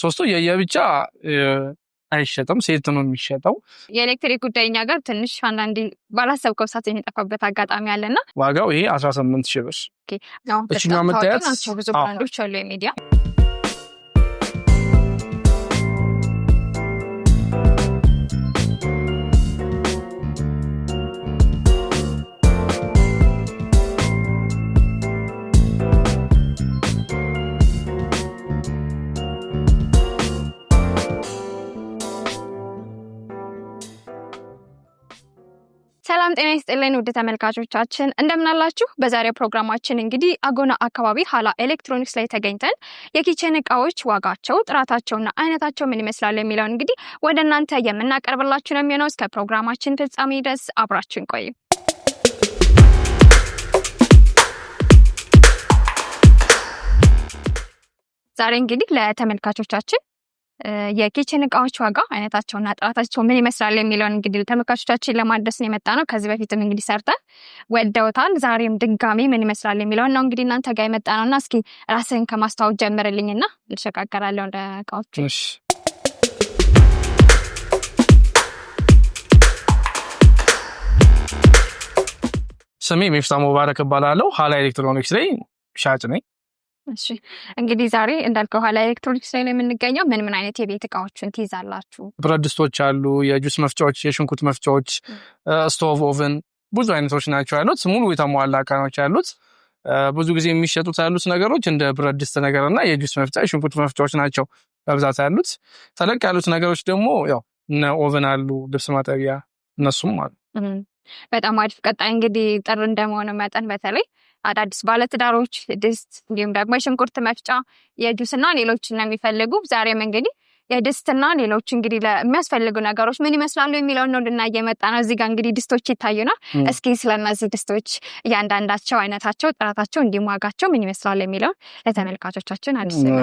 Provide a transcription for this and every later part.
ሶስቱ የየብቻ አይሸጥም፣ ሴት ነው የሚሸጠው። የኤሌክትሪክ ጉዳይኛ ጋር ትንሽ አንዳንዴ ባላሰብከው ሰዓት የሚጠፋበት አጋጣሚ አለና ዋጋው ይሄ 18000 ብር። ኦኬ ያው እቺኛው መታየት ብዙ ብራንዶች አሉ የሚዲያ ሰላም ጤና ይስጥልኝ ውድ ተመልካቾቻችን እንደምን አላችሁ? በዛሬው ፕሮግራማችን እንግዲህ አጎና አካባቢ ሀላ ኤሌክትሮኒክስ ላይ ተገኝተን የኪችን እቃዎች ዋጋቸው፣ ጥራታቸውና አይነታቸው ምን ይመስላል የሚለውን እንግዲህ ወደ እናንተ የምናቀርብላችሁ ነው የሚሆነው። እስከ ፕሮግራማችን ፍጻሜ ድረስ አብራችሁን ቆዩ። ዛሬ እንግዲህ ለተመልካቾቻችን የኪችን እቃዎች ዋጋ አይነታቸውና ጥራታቸው ምን ይመስላል የሚለውን እንግዲህ ተመልካቾቻችን ለማድረስ ነው የመጣነው። ከዚህ በፊትም እንግዲህ ሰርተን ወደውታል። ዛሬም ድጋሚ ምን ይመስላል የሚለውን ነው እንግዲህ እናንተ ጋር የመጣነውና እስኪ ራስን ከማስተዋወቅ ጀምርልኝና ልሸጋገራለሁ ወደ እቃዎቹ። እሺ ስሜ ሚፍታ ሙባረክ እባላለሁ። ሀላ ኤሌክትሮኒክስ ላይ ሻጭ ነኝ። እሺ እንግዲህ ዛሬ እንዳልከው ሀላ ኤሌክትሮኒክስ ላይ ነው የምንገኘው። ምን አይነት የቤት እቃዎችን ትይዛላችሁ? ብረት ድስቶች አሉ፣ የጁስ መፍጫዎች፣ የሽንኩርት መፍጫዎች፣ ስቶቭ፣ ኦቨን ብዙ አይነቶች ናቸው ያሉት። ሙሉ የተሟላ እቃዎች ያሉት። ብዙ ጊዜ የሚሸጡት ያሉት ነገሮች እንደ ብረት ድስት ነገርና የጁስ መፍጫ፣ የሽንኩርት መፍጫዎች ናቸው በብዛት ያሉት። ተለቅ ያሉት ነገሮች ደግሞ ያው እነ ኦቨን አሉ፣ ልብስ ማጠቢያ እነሱም አሉ። በጣም አሪፍ። ቀጣይ እንግዲህ ጥር እንደመሆኑ መጠን በተለይ አዳዲስ ባለትዳሮች ድስት እንዲሁም ደግሞ የሽንኩርት መፍጫ የጁስና ሌሎችን የሚፈልጉ ዛሬም እንግዲህ የድስትና ሌሎች እንግዲህ ለሚያስፈልጉ ነገሮች ምን ይመስላሉ የሚለውን ነው እንድናይ የመጣ ነው። እዚህ ጋር እንግዲህ ድስቶች ይታዩናል። እስኪ ስለነዚህ ድስቶች እያንዳንዳቸው አይነታቸው፣ ጥራታቸው እንዲሁም ዋጋቸው ምን ይመስላል የሚለውን ለተመልካቾቻችን አዲስ ነው።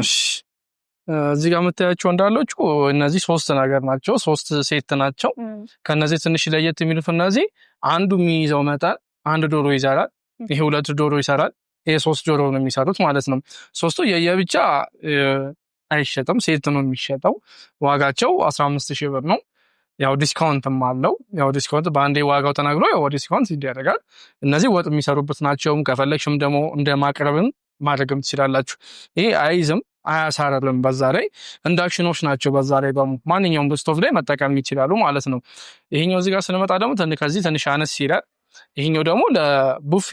እዚህ ጋር የምታያቸው እንዳለች እነዚህ 3 ነገር ናቸው። 3 ሴት ናቸው። ከነዚህ ትንሽ ለየት የሚሉት እነዚህ አንዱ የሚይዘው መጠን አንድ ዶሮ ይዛራል። ይሄ 2 ዶሮ ይሰራል። ይሄ 3 ዶሮ ነው የሚሰሩት ማለት ነው። ሶስቱ የየብቻ አይሸጥም፣ ሴት ነው የሚሸጠው። ዋጋቸው 15000 ብር ነው። ያው ዲስካውንትም አለው። ያው ዲስካውንት በአንዴ ዋጋው ተናግሮ ያው ዲስካውንት ይደረጋል። እነዚህ ወጥ የሚሰሩበት ናቸው። ከፈለግሽም ደግሞ እንደ ማቅረብን ማድረግም ትችላላችሁ። ይሄ አይዝም አያሳርርም። በዛ ላይ ኢንዳክሽኖች ናቸው። በዛ ላይ ማንኛውም ስቶቭ ላይ መጠቀም ይችላሉ ማለት ነው። ይሄኛው እዚህ ጋር ስንመጣ ደግሞ ከዚህ ትንሽ አነስ ይላል። ይሄኛው ደግሞ ለቡፌ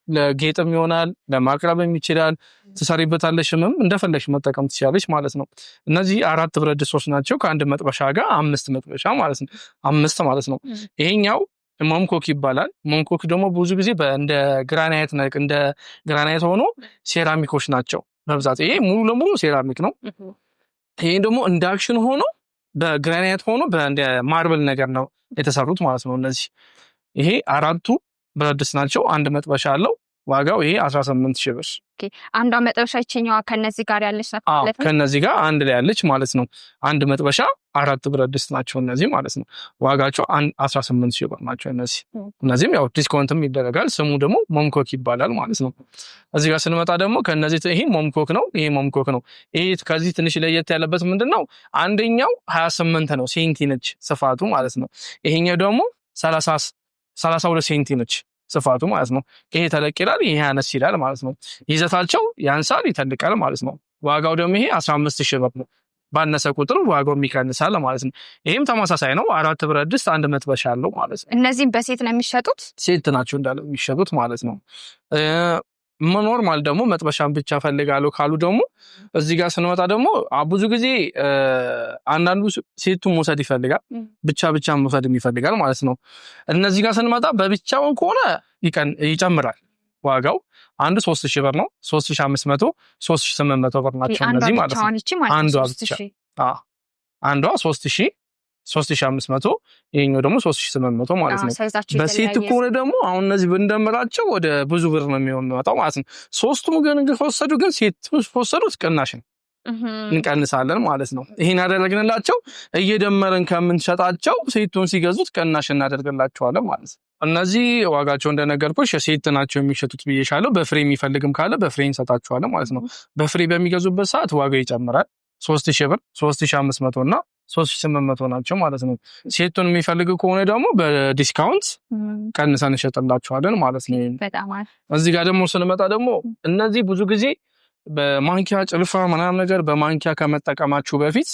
ለጌጥም ይሆናል፣ ለማቅረብም ይችላል። ትሰሪበታለሽም እንደፈለግሽ መጠቀም ትችላለሽ ማለት ነው። እነዚህ 4 ብረት ድስቶች ናቸው ከአንድ መጥበሻ ጋር 5 መጥበሻ ማለት ነው። 5 ማለት ነው። ይሄኛው ሞምኮክ ይባላል። ሞምኮክ ደግሞ ብዙ ጊዜ እንደ ግራናይት ሆኖ ሴራሚኮች ናቸው በብዛት። ይሄ ሙሉ ለሙሉ ሴራሚክ ነው። ይሄ ደግሞ ኢንዳክሽን ሆኖ በግራናይት ሆኖ እንደ ማርብል ነገር ነው የተሰሩት ማለት ነው። እነዚህ ይሄ 4ቱ ብረት ድስት ናቸው። አንድ መጥበሻ አለው። ዋጋው ይሄ 18000 ብር። ኦኬ አንዷ መጥበሻ ይችኛዋ ከነዚህ ጋር ያለች ናት ማለት ነው። ከነዚህ ጋር አንድ ላይ ያለች ማለት ነው። አንድ መጥበሻ 4 ብረት ድስት ናቸው እነዚህ ማለት ነው። ዋጋቸው 18000 ብር ናቸው እነዚህ። እነዚህም ያው ዲስካውንትም ይደረጋል። ስሙ ደግሞ ሞምኮክ ይባላል ማለት ነው። እዚህ ጋር ስንመጣ ደግሞ ከነዚህ ይሄ ሞምኮክ ነው። ይሄ ሞምኮክ ነው። ይሄ ከዚህ ትንሽ ለየት ያለበት ምንድነው? አንደኛው 28 ነው ሴንቲ ነች ስፋቱ ማለት ነው። ይሄኛው ደግሞ 32 ሴንቲ ነች ስፋቱ ማለት ነው። ይሄ ተለቅ ይላል፣ ይሄ ያነስ ይላል ማለት ነው። ይዘታቸው ያንሳል፣ ይተልቃል ማለት ነው። ዋጋው ደግሞ ይሄ 15000 ብር ነው። ባነሰ ቁጥር ዋጋው ይቀንሳል ማለት ነው። ይሄም ተመሳሳይ ነው። 4 ብረት ድስት አንድ መጥበሻ አለው ማለት ነው። እነዚህም በሴት ነው የሚሸጡት። ሴት ናቸው እንዳለ የሚሸጡት ማለት ነው። ኖርማል ደግሞ መጥበሻን ብቻ ፈልጋለሁ ካሉ ደግሞ እዚህ ጋር ስንመጣ ደግሞ ብዙ ጊዜ አንዳንዱ ሴቱ መውሰድ ይፈልጋል፣ ብቻ መውሰድ ይፈልጋል ማለት ነው። እነዚህ ጋር ስንመጣ በብቻው ከሆነ ይጨምራል ዋጋው። አንዱ 3000 ብር ነው። 3500 3800 ብር ናቸው እነዚህ ማለት ነው። አንዷ 3500 ይሄኛው ደግሞ 3800 ማለት ነው። በሴት ከሆነ ደግሞ አሁን እነዚህ ብንደምራቸው ወደ ብዙ ብር ነው የሚወጣው ማለት ነው። ሶስቱም ግን ከወሰዱ ግን ሴት ወሰዱት ቅናሽ እንቀንሳለን ማለት ነው። ይሄን ያደረግንላቸው እየደመረን ከምንሸጣቸው ሴቱን ሲገዙት ቅናሽ እናደርግላቸዋለን ማለት ነው። እነዚህ ዋጋቸው እንደነገርኩሽ የሴት ናቸው የሚሸጡት ብዬሻለሁ። በፍሬ የሚፈልግም ካለ በፍሬ እንሰጣቸዋለን ማለት ነው። በፍሬ በሚገዙበት ሰዓት ዋጋው ይጨምራል። 3000 ብር 3500 እና 3800 ናቸው ማለት ነው። ሴቱን የሚፈልግ ከሆነ ደግሞ በዲስካውንት ቀንሰን እንሸጥላችኋለን ማለት ነው። በጣም እዚህ ጋር ደግሞ ስንመጣ ደግሞ እነዚህ ብዙ ጊዜ በማንኪያ ጭልፋ ምናምን ነገር በማንኪያ ከመጠቀማችሁ በፊት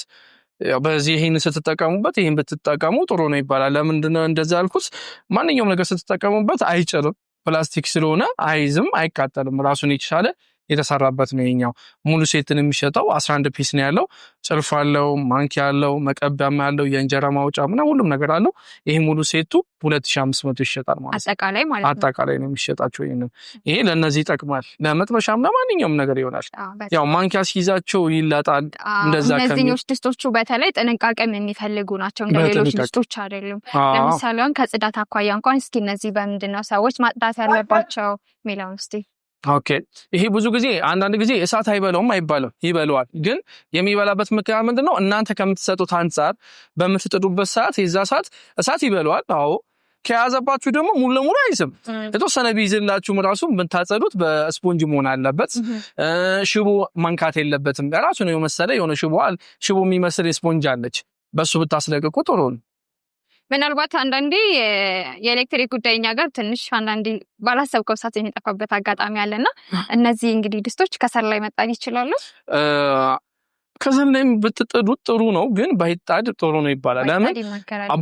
በዚህ ይሄን ስትጠቀሙበት ይሄን ብትጠቀሙ ጥሩ ነው ይባላል። ለምንድነው እንደዛ ያልኩት? ማንኛውም ነገር ስትጠቀሙበት አይጭርም፣ ፕላስቲክ ስለሆነ አይዝም፣ አይቃጠልም። ራሱን የቻለ የተሰራበት ነው። ይሄኛው ሙሉ ሴትን የሚሸጠው 11 ፒስ ነው ያለው። ጭልፍ አለው፣ ማንኪያ አለው፣ መቀቢያም አለው፣ የእንጀራ ማውጫ ምናምን ሁሉም ነገር አለው። ይሄ ሙሉ ሴቱ 2500 ይሸጣል ማለት አጠቃላይ ማለት ነው። አጠቃላይ ነው የሚሸጣቸው። ይሄ ለነዚህ ይጠቅማል፣ ለመጥበሻም ለማንኛውም ነገር ይሆናል። ያው ማንኪያ ሲይዛቸው ይላጣል። እንደዛ እነዚህኞች ድስቶቹ በተለይ ጥንቃቄ የሚፈልጉ ናቸው፣ እንደ ሌሎች ድስቶች አይደሉም። ለምሳሌ አሁን ከጽዳት አኳያ እንኳን እስኪ እነዚህ በምንድነው ሰዎች ማጽዳት ያለባቸው ሚላውን እስቲ ኦኬ። ይሄ ብዙ ጊዜ አንዳንድ ጊዜ እሳት አይበለውም አይባልም፣ ይበለዋል። ግን የሚበላበት ምክንያት ምንድነው? እናንተ ከምትሰጡት አንጻር በምትጥዱበት ሰዓት የዛ ሰዓት እሳት ይበለዋል። አዎ ከያዘባችሁ ደግሞ ሙሉ ለሙሉ አይዝም። የተወሰነ ቢይዝላችሁም ራሱ የምታጸዱት በስፖንጅ መሆን አለበት። ሽቦ መንካት የለበትም። ራሱ ነው የመሰለ የሆነ ሽቦ የሚመስል ስፖንጅ አለች፣ በሱ ብታስለቅቁ ጥሩ ነው። ምናልባት አንዳንዴ የኤሌክትሪክ ጉዳይ እኛ ጋር ትንሽ አንዳንዴ ባላሰብከው ሰዓት የሚጠፋበት አጋጣሚ አለና እነዚህ እንግዲህ ድስቶች ከሰል ላይ መጣድ ይችላሉ። ከሰል ላይ ብትጥዱት ጥሩ ነው፣ ግን ባይጣድ ጥሩ ነው ይባላል። ለምን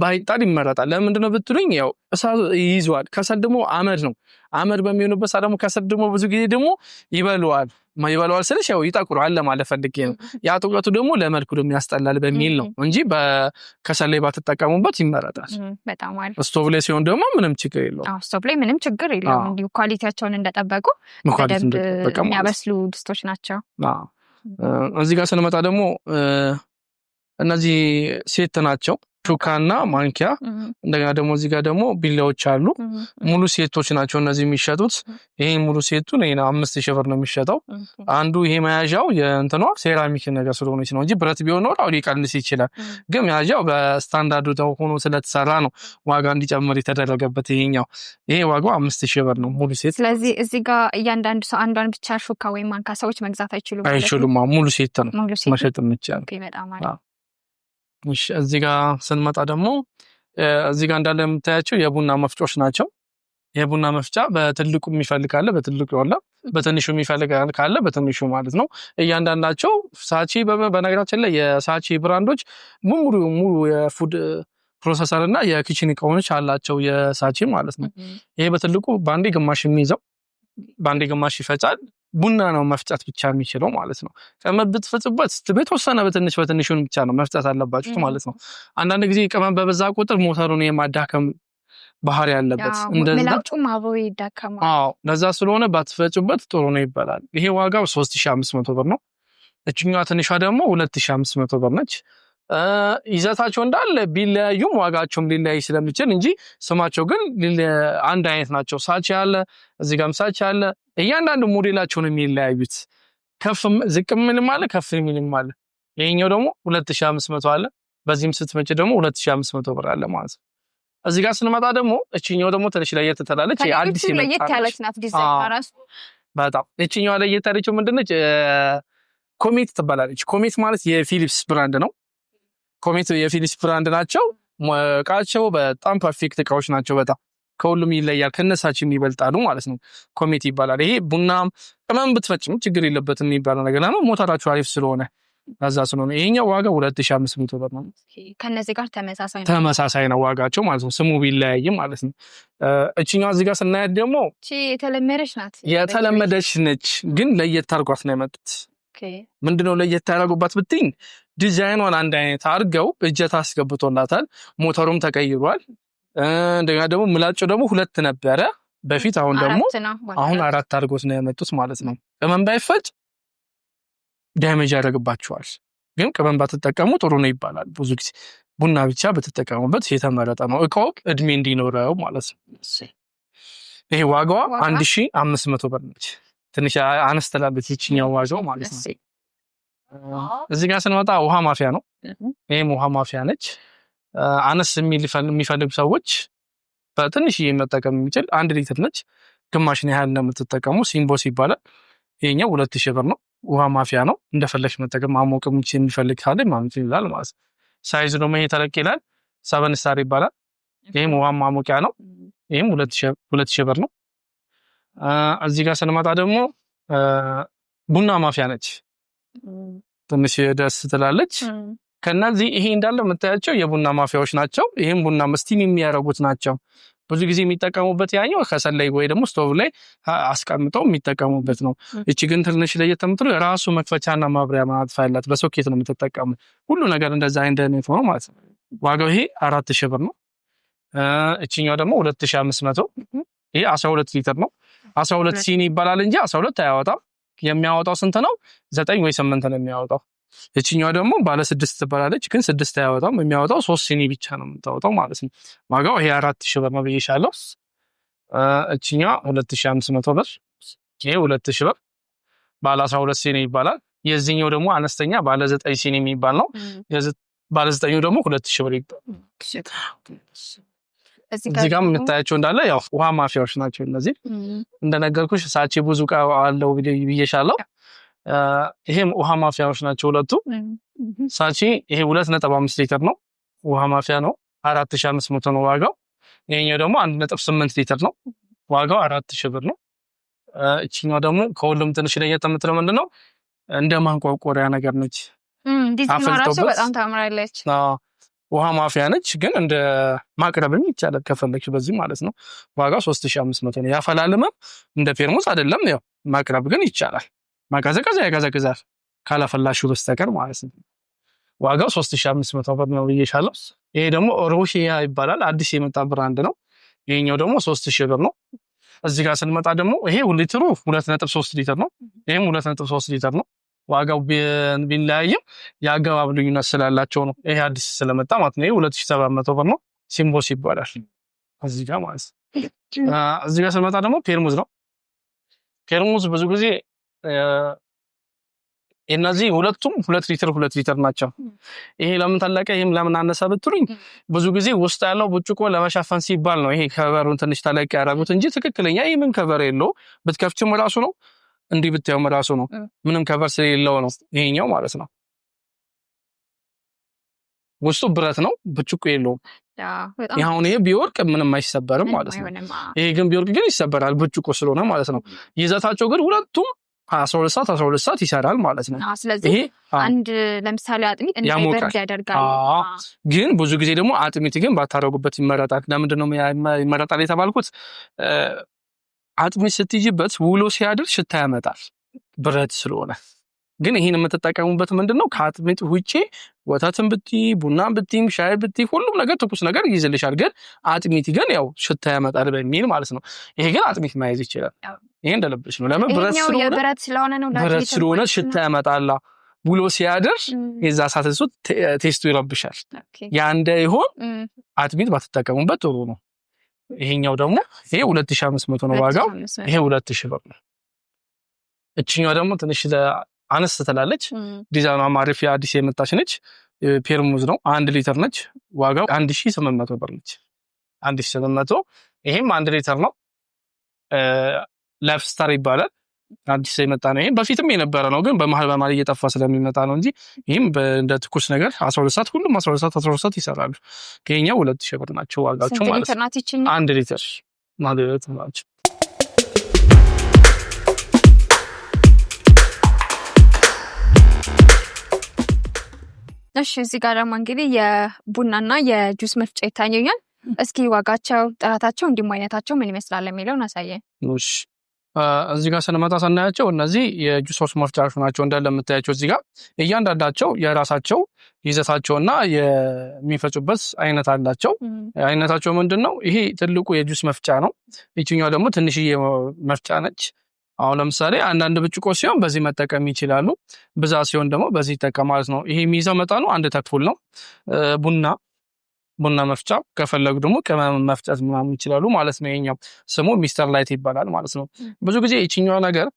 ባይጣድ ይመረጣል? ለምንድነው ብትሉኝ፣ ያው እሳት ይይዘዋል። ከሰል ደግሞ አመድ ነው። አመድ በሚሆንበት ሰዓት ደግሞ ከሰል ደግሞ ብዙ ጊዜ ደግሞ ይበለዋል ስልሽ ያው ይጠቁራል ለማለት ፈልጌ ነው። ያ ጥቁረቱ ደግሞ ለመልኩ ደግሞ ያስጠላል በሚል ነው እንጂ በከሰል ላይ ባትጠቀሙበት ይመረጣል። በጣም አሪፍ። ስቶቭ ላይ ሲሆን ደግሞ ምንም ችግር የለውም። አዎ ስቶቭ ላይ ምንም ችግር የለውም። እንዲሁ ኳሊቲያቸውን እንደጠበቁ በደንብ የሚያበስሉ ድስቶች ናቸው። እዚህ ጋር ስንመጣ ደግሞ እነዚህ ሴት ናቸው፣ ሹካና ማንኪያ። እንደገና ደግሞ እዚህ ጋር ደግሞ ቢላዎች አሉ። ሙሉ ሴቶች ናቸው እነዚህ የሚሸጡት። ይሄ ሙሉ ሴቱ ነው 5000 ብር ነው የሚሸጠው። አንዱ ይሄ መያዣው የእንትኗ ሴራሚክ ነገር ስለሆነች ነው እንጂ ብረት ቢሆን ነው አውዲ ቀንስ ይችላል። ግን መያዣው በስታንዳርዱ ሆኖ ስለተሰራ ነው ዋጋ እንዲጨምር የተደረገበት። ይሄ ዋጋው 5000 ብር ነው ሙሉ ሴት። ስለዚህ እዚህ ጋር እያንዳንዱ ሰው አንዷን ብቻ ሹካ ወይም ማንካ ሰዎች መግዛት አይችሉም። ሙሉ ሴት ነው መሸጥ የሚቻለው። በጣም አሪፍ። እዚህ ጋር ስንመጣ ደግሞ እዚህ ጋር እንዳለ የምታያቸው የቡና መፍጮች ናቸው። የቡና መፍጫ በትልቁ የሚፈልግ ካለ በትልቁ ያለ፣ በትንሹ የሚፈልግ ካለ በትንሹ ማለት ነው። እያንዳንዳቸው ሳቺ በነገራችን ላይ የሳቺ ብራንዶች ሙሉ የፉድ ፕሮሰሰር እና የኪችን እቃዎች አላቸው የሳቺ ማለት ነው። ይሄ በትልቁ ባንዴ ግማሽ የሚይዘው ባንዴ ግማሽ ይፈጫል። ቡና ነው መፍጨት ብቻ የሚችለው ማለት ነው። ቅመም ብትፈጭበት በተወሰነ በትንሹን ብቻ ነው መፍጨት አለባችሁ ማለት ነው። አንዳንድ ጊዜ ቅመም በበዛ ቁጥር ሞተሩን የማዳከም ባህሪ ያለበት ምላጩም አብሮ ይዳከማል። ለዛ ስለሆነ ባትፈጩበት ጥሩ ነው ይባላል። ይሄ ዋጋው 3500 ብር ነው። እችኛዋ ትንሿ ደግሞ 2500 ብር ነች። ይዘታቸው እንዳለ ቢለያዩም ዋጋቸውም ሊለያይ ስለሚችል እንጂ ስማቸው ግን አንድ አይነት ናቸው። ሳቺ አለ፣ እዚህ ጋርም ሳቺ አለ። እያንዳንዱ ሞዴላቸው ነው የሚለያዩት። ከፍ ዝቅ ምንም አለ፣ ከፍ ምንም አለ። ይሄኛው ደግሞ 2500 አለ። በዚህም ስትመጪ ደግሞ 2500 ብር አለ ማለት ነው። እዚህ ጋር ስንመጣ ደግሞ እቺኛው ደግሞ ትንሽ ለየት ትላለች። አዲስ ለየት ያለች ናት ዲዛይን ራሱ በጣም። እቺኛው ለየት ያለችው ምንድነች? ኮሜት ትባላለች። ኮሜት ማለት የፊሊፕስ ብራንድ ነው። ኮሜት የፊሊፕስ ብራንድ ናቸው። እቃቸው በጣም ፐርፌክት እቃዎች ናቸው። በጣም ከሁሉም ይለያል፣ ከነሳችም ይበልጣሉ ማለት ነው። ኮሜት ይባላል። ይሄ ቡናም ቅመም ብትፈጭም ችግር የለበትም የሚባለው ነገር ነው። ሞተራቸው አሪፍ ስለሆነ ከዛ ስለሆነ ይሄኛው ዋጋ 2500 ብር ነው። ከነዚህ ጋር ተመሳሳይ ነው ዋጋቸው ማለት ነው። ስሙ ቢለያይም ማለት ነው። እቺኛው እዚህ ጋር ስናያት ደግሞ የተለመደች ናት። የተለመደች ነች፣ ግን ለየት አድርጓት ነው የመጡት። ምንድነው ለየት ያደረጉባት ብትኝ፣ ዲዛይኗን አንድ አይነት አድርገው እጀታ አስገብቶላታል። ሞተሩም ተቀይሯል። እንደገና ደግሞ ምላጩ ደግሞ 2 ነበረ በፊት፣ አሁን ደግሞ 4 አድርጎት ነው የመጡት ማለት ነው። ቅመም ባይፈጭ ዳሜጅ ያደርግባቸዋል። ግን ቅመም ባትጠቀሙ ጥሩ ነው ይባላል። ብዙ ጊዜ ቡና ብቻ ብትጠቀሙበት የተመረጠ ነው፣ እቃው እድሜ እንዲኖረው ማለት ነው። ይሄ ዋጋዋ 1500 ብር ነች። ትንሽ አነስ ትላለች ይችኛው ዋጋው ማለት ነው። እዚህ ጋር ስንመጣ ውሃ ማፊያ ነው። ይሄም ውሃ ማፊያ ነች። አነስ የሚፈልጉ ሰዎች በትንሽዬ መጠቀም የሚችል 1 ሊትር ነች። ግማሽን ያህል ነው የምትጠቀሙ። ሲምቦስ ይባላል። ይሄኛው 2000 ብር ነው። ውሃ ማፊያ ነው። እንደፈለግሽ መጠቀም ማሞቅ የሚፈልግ ካለ ማሞቅ ይችላል ማለት ነው። ሳይዝ ደግሞ ይሄ ተለቅ ይላል። 7 ስታር ይባላል። ይሄም ውሃ ማሞቂያ ነው። ይሄም 2000 ብር ነው። እዚህ ጋር ስንመጣ ደግሞ ቡና ማፊያ ነች። ትንሽ ደስ ትላለች። ከነዚህ ይሄ እንዳለ የምታያቸው የቡና ማፊያዎች ናቸው። ይሄም ቡና ስቲም የሚያደርጉት ናቸው። ብዙ ጊዜ የሚጠቀሙበት ያኛው ከሰል ላይ ወይ ደግሞ ስቶቭ ላይ አስቀምጠው የሚጠቀሙበት ነው። እቺ ግን ትንሽ ለየት የምትለው ራሱ መክፈቻና ማብሪያ ማጥፋት ያላት በሶኬት ነው የምትጠቀሙት። ሁሉ ነገር እንደዛ አይነት ነው ማለት ነው። ዋጋው ይሄ 4000 ብር ነው። እቺኛው ደግሞ 2500። ይሄ 12 ሊትር ነው። 12 ሲኒ ይባላል እንጂ 12 አያወጣም። የሚያወጣው ስንት ነው? 9 ወይ 8 ነው የሚያወጣው። እቺኛው ደግሞ ባለ 6 ትባላለች፣ ግን 6 አያወጣም። የሚያወጣው 3 ሲኒ ብቻ ነው የምታወጣው ማለት ነው። ዋጋው ይሄ 4000 ብር ነው ብዬሻለሁ። እቺኛው 2500 ብር፣ ይሄ 2000 ብር። ባለ 12 ሲኒ ይባላል። የዚህኛው ደግሞ አነስተኛ ባለ 9 ሲኒ የሚባል ነው። ባለ 9 ደግሞ 2000 ብር ይባላል። እዚህ ጋር የምታያቸው እንዳለ ያው ውሃ ማፊያዎች ናቸው እነዚህ። እንደነገርኩሽ ሳቺ ብዙ ዕቃ አለው ብዬሻለሁ። ይሄም ውሃ ማፊያዎች ናቸው ሁለቱ። ሳቺ ይሄ 2.5 ሊትር ነው፣ ውሃ ማፊያ ነው። 4500 ነው ዋጋው። ይሄኛው ደግሞ 1.8 ሊትር ነው፣ ዋጋው 4000 ብር ነው። እቺኛው ደግሞ ከሁሉም ትንሽ ለየት የምትለው ምንድነው? እንደ ማንቆርቆሪያ ነገር ነች። ዲዛይኑ በጣም ታምራለች። ውሃ ማፊያ ነች፣ ግን እንደ ማቅረብም ይቻላል ከፈለግሽ በዚህ ማለት ነው። ዋጋው 3500 ነው። ያፈላልምም እንደ ፌርሙስ አይደለም። ያው ማቅረብ ግን ይቻላል። ማቀዘቀዝ ያቀዘቅዛል ካላፈላሹ በስተቀር ማለት ነው። ዋጋው 3500 ብር ነው ብዬሻለሁ። ይሄ ደግሞ ሮሺያ ይባላል። አዲስ የመጣ ብራንድ ነው። ይሄኛው ደግሞ 3000 ብር ነው። እዚህ ጋር ስንመጣ ደግሞ ይሄ ሊትሩ 2.3 ሊትር ነው። ይሄም 2.3 ሊትር ነው። ዋጋው ቢለያይም የአገባብ ልዩነት ስላላቸው ነው። ይሄ አዲስ ስለመጣ ማለት ነው። ይሄ 2700 ብር ነው። ሲምቦስ ይባላል እዚህ ጋር ማለት ነው። እዚህ ጋር ስንመጣ ደግሞ ፔርሙዝ ነው። ፔርሙዝ ብዙ ጊዜ እነዚህ ሁለቱም 2 ሊትር ናቸው። ይሄ ለምን ተለቀ ይሄም ለምን አነሰ ብትሉኝ ብዙ ጊዜ ውስጥ ያለው ብርጭቆ ለመሸፈን ሲባል ነው ይሄ ከቨሩን ትንሽ ተለቅ ያደረጉት እንጂ ትክክለኛ ይሄ ምን ከቨር የለው። ብትከፍችም ራሱ ነው፣ እንዲህ ብታየውም ራሱ ነው። ምንም ከቨር ስለሌለው ነው ይሄኛው ማለት ነው። ውስጡ ብረት ነው፣ ብርጭቆ የለውም። አሁን ይሄ ቢወርቅ ምንም አይሰበርም ማለት ነው። ይሄ ግን ቢወርቅ ግን ይሰበራል ብርጭቆ ስለሆነ ማለት ነው። ይዘታቸው ግን ሁለቱም 12 ሰዓት ይሰራል ማለት ነው። ስለዚህ አንድ ለምሳሌ አጥሚት እንዳይበርድ ያደርጋል። ግን ብዙ ጊዜ ደግሞ አጥሚት ግን ባታረጉበት ይመረጣል። ለምንድን ነው ይመረጣል የተባልኩት? አጥሚት ስትይጅበት ውሎ ሲያድር ሽታ ያመጣል ብረት ስለሆነ። ግን ይህን የምትጠቀሙበት ምንድን ነው? ከአጥሚት ውጪ ወተትን ብቲ ቡናን ብቲም ሻይ ብቲ ሁሉም ነገር ትኩስ ነገር ይይዝልሻል። ግን አጥሚት ግን ያው ሽታ ያመጣል በሚል ማለት ነው። ይሄ ግን አጥሚት መያዝ ይችላል። ይሄ እንደለብሽ ነው። ለምን? ብረት ስለሆነ ሽታ ያመጣል። ውሎ ሲያድር የዛ ሰዓት እሱ ቴስቱ ይረብሻል። ያ እንዳይሆን አጥሚት ባትጠቀሙበት ጥሩ ነው። ይሄኛው ደግሞ ይሄ 2500 ነው ዋጋው። ይሄ 2000 ብር ነው። እቺኛው ደግሞ ትንሽ አነስ ትላለች። ዲዛይኗ ማሪፍ አዲስ የመጣች ነች። ፔርሙዝ ነው። 1 ሊትር ነች። ዋጋው 1800 ብር ነች። 1800። ይሄም 1 ሊትር ነው። ላይፍ ስታር ይባላል። አዲስ የመጣ ነው። ይሄም በፊትም የነበረ ነው፣ ግን በመሀል እየጠፋ ስለሚመጣ ነው እንጂ ይሄም እንደ ትኩስ ነገር 12 ሰዓት ሁሉም 12 ሰዓት ይሰራሉ። ከኛው 2000 ብር ናቸው ዋጋቸው ማለት ነው። 1 ሊትር ማለት ነው። እሺ እዚህ ጋር ደግሞ እንግዲህ የቡናና የጁስ መፍጫ ይታየኛል። እስኪ ዋጋቸው፣ ጥራታቸው፣ እንዲሁም አይነታቸው ምን ይመስላል የሚለውን አሳየን። እሺ እዚህ ጋር ስንመጣ ስናያቸው እነዚህ የጁሶች መፍጫዎች ናቸው። እንደምታያቸው እዚህ ጋር እያንዳንዳቸው የራሳቸው ይዘታቸውና የሚፈጩበት አይነት አላቸው። አይነታቸው ምንድን ነው? ይሄ ትልቁ የጁስ መፍጫ ነው። ይችኛው ደግሞ ትንሽዬ መፍጫ ነች። አሁን ለምሳሌ አንዳንድ ብርጭቆ ሲሆን በዚህ መጠቀም ይችላሉ። ብዛት ሲሆን ደግሞ በዚህ ይጠቀማል ነው። ይሄ የሚይዘው መጠኑ 1 ተኩል ነው። ቡና መፍጫ ከፈለጉ ደግሞ ቅመም መፍጨት ምናምን ይችላሉ ማለት ነው። ይሄኛው ስሙ ሚስተር ላይት ይባላል ማለት ነው። ብዙ ጊዜ ይችኛው ነገር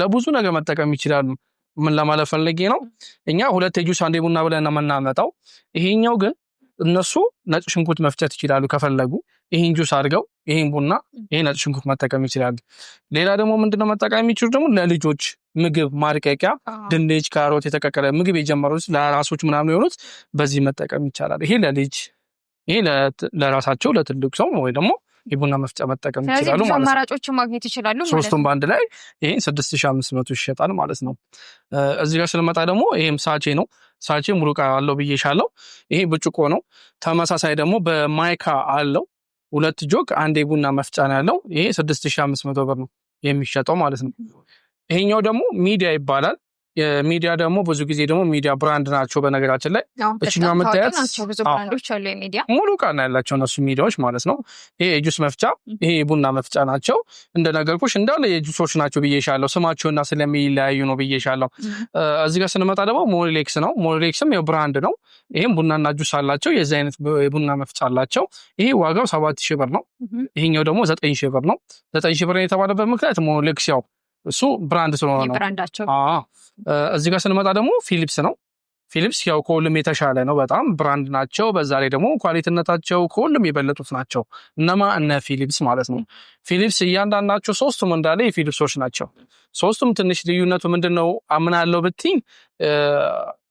ለብዙ ነገር መጠቀም ይችላሉ። ምን ለማለት ፈልጌ ነው? እኛ 2 የጁስ 1 ቡና ብለን ነው የምናመጣው። ይሄኛው ግን እነሱ ነጭ ሽንኩርት መፍጨት ይችላሉ ከፈለጉ። ይሄን ጁስ አድርገው ይሄን ቡና ይሄን ነጭ ሽንኩርት መጠቀም ይችላሉ። ሌላ ደግሞ ምንድነው መጠቀም የሚችሉ ደግሞ ለልጆች ምግብ ማርቀቂያ ድንች፣ ካሮት የተቀቀለ ምግብ የጀመሩት ለራሶች ምናምን የሆኑት በዚህ መጠቀም ይቻላል። ይሄ ለልጅ ይሄ ለራሳቸው ለትልቅ ሰው ወይ ደግሞ የቡና መፍጫ መጠቀም ይችላሉ ማለት ነው። አማራጮችን ማግኘት ይችላሉ ማለት ነው። ሶስቱም በአንድ ላይ ይሄን 6500 ይሸጣል ማለት ነው። እዚህ ጋር ስለመጣ ደግሞ ይሄም ሳቼ ነው። ሳቼ ሙሉ ዕቃ አለው ብዬሻለሁ። ይሄ ብርጭቆ ነው። ተመሳሳይ ደግሞ በማይካ አለው 2 ጆግ አንድ የቡና መፍጫ ነው ያለው። ይሄ 6500 ብር ነው የሚሸጠው ማለት ነው። ይሄኛው ደግሞ ሚዲያ ይባላል። የሚዲያ ደግሞ ብዙ ጊዜ ደግሞ ሚዲያ ብራንድ ናቸው። በነገራችን ላይ እችኛው መታየት ብዙ ብራንዶች አሉ የሚዲያ ሙሉ ዕቃ ነው ያላቸው እነሱ ሚዲያዎች ማለት ነው። ይሄ የጁስ መፍጫ፣ ይሄ የቡና መፍጫ ናቸው። እንደነገርኩሽ እንዳለ የጁሶች ናቸው ብዬሻለሁ። ስማቸውና ስለሚለያዩ ነው ብዬሻለሁ። እዚህ ጋር ስንመጣ ደግሞ ሞሪሌክስ ነው። ሞሪሌክስም ያው ብራንድ ነው። ይሄም ቡናና ጁስ አላቸው። የዚህ አይነት የቡና መፍጫ አላቸው። ይሄ ዋጋው 7000 ብር ነው። ይሄኛው ደግሞ 9000 ብር ነው። 9000 ብር የተባለበት ምክንያት ሞሪሌክስ ያው እሱ ብራንድ ስለሆነ ነው። ብራንዳቸው እዚህ ጋር ስንመጣ ደግሞ ፊሊፕስ ነው። ፊሊፕስ ያው ከሁሉም የተሻለ ነው። በጣም ብራንድ ናቸው። በዛ ላይ ደግሞ ኳሊቲነታቸው ከሁሉም የበለጡት ናቸው። እነ ፊሊፕስ ማለት ነው። ፊሊፕስ እያንዳንዳቸው ሶስቱም እንዳለ የፊሊፕሶች ናቸው። ሶስቱም ትንሽ ልዩነቱ ምንድነው አምናለው ብትይ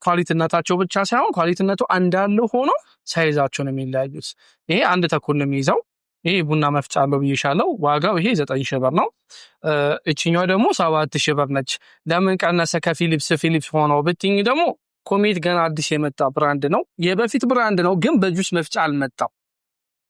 ኳሊቲነታቸው ብቻ ሳይሆን ኳሊቲነቱ እንዳለ ሆኖ ሳይዛቸው ነው የሚለያዩት። ይሄ 1 ተኩል ነው የሚይዘው። ይሄ ቡና መፍጫ አለው ብዬሻለሁ። ዋጋው ይሄ 9000 ብር ነው። እቺኛው ደግሞ 7000 ብር ነች። ለምን ቀነሰ ከፊሊፕስ ሆኖ ብትኝ ደግሞ ኮሜት ገና አዲስ የመጣ ብራንድ ነው። የበፊት ብራንድ ነው ግን በጁስ መፍጫ አልመጣም።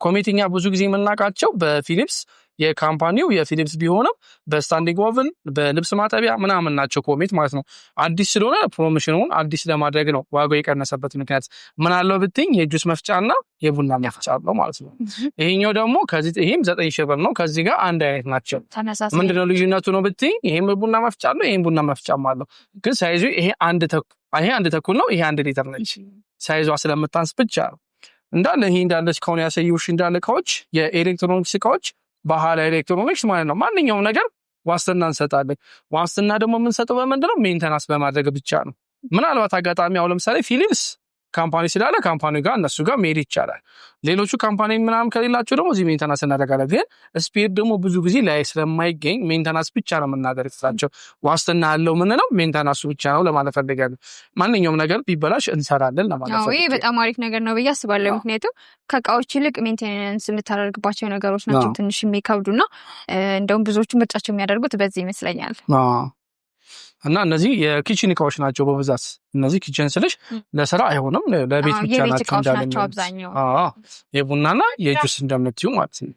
ኮሜትኛ ብዙ ጊዜ የምናውቃቸው በፊሊፕስ የካምፓኒው የፊሊፕስ ቢሆንም በስታንዲንግ ኦቨን በልብስ ማጠቢያ ምናምን ናቸው ኮሜት ማለት ነው። አዲስ ስለሆነ ፕሮሞሽኑን አዲስ ለማድረግ ነው ዋጋው የቀነሰበት ምክንያት። ምን አለው ብትኝ የጁስ መፍጫና የቡና መፍጫ አለው ማለት ነው። ይሄኛው ደግሞ ይሄም 9000 ብር ነው። ከዚህ ጋር አንድ አይነት ናቸው። ምንድነው ልዩነቱ ነው ብትኝ ይሄም ቡና መፍጫ አለው፣ ይሄም ቡና መፍጫም አለው። ግን ሳይዙ ይሄ አንድ ተኩል ነው፣ ይሄ 1 ሊትር ነች። ሳይዟ ስለምታንስ ብቻ ነው እንዳለ ይሄ እንዳለ እስካሁን ያሳየሁሽ እንዳለ እቃዎች የኤሌክትሮኒክስ እቃዎች ባህላዊ ኤሌክትሮኒክስ ማለት ነው። ማንኛውም ነገር ዋስትና እንሰጣለን። ዋስትና ደግሞ የምንሰጠው በምንድነው? ሜንተናንስ በማድረግ ብቻ ነው። ምናልባት አጋጣሚ አሁን ለምሳሌ ፊሊፕስ ካምፓኒ ስላለ ካምፓኒ ጋር እነሱ ጋር መሄድ ይቻላል። ሌሎቹ ካምፓኒ ምናምን ከሌላቸው ደግሞ እዚህ ሜንተናንስ እናደርጋለን። ግን ስፔር ደግሞ ብዙ ጊዜ ላይ ስለማይገኝ ሜንተናንስ ብቻ ነው የምናደርግላቸው። ዋስትና ያለው ምንለው ሜንተናንሱ ብቻ ነው ለማለት ፈልጋለሁ። ማንኛውም ነገር ቢበላሽ እንሰራለን ለማለት ፈልጋለሁ። ይሄ በጣም አሪፍ ነገር ነው ብዬ አስባለሁ። ምክንያቱም ከእቃዎች ይልቅ ሜንቴናንስ የምታደርግባቸው ነገሮች ናቸው ትንሽ የሚከብዱና እንደውም ብዙዎቹ ምርጫቸው የሚያደርጉት በዚህ ይመስለኛል። እና እነዚህ የኪችን እቃዎች ናቸው በብዛት። እነዚህ ኪችን ስልሽ ለስራ አይሆንም፣ ለቤት ብቻ ናቸው እንዳለ። አብዛኛው የቡናና የጁስ እንደምትዩ ማለት ነው።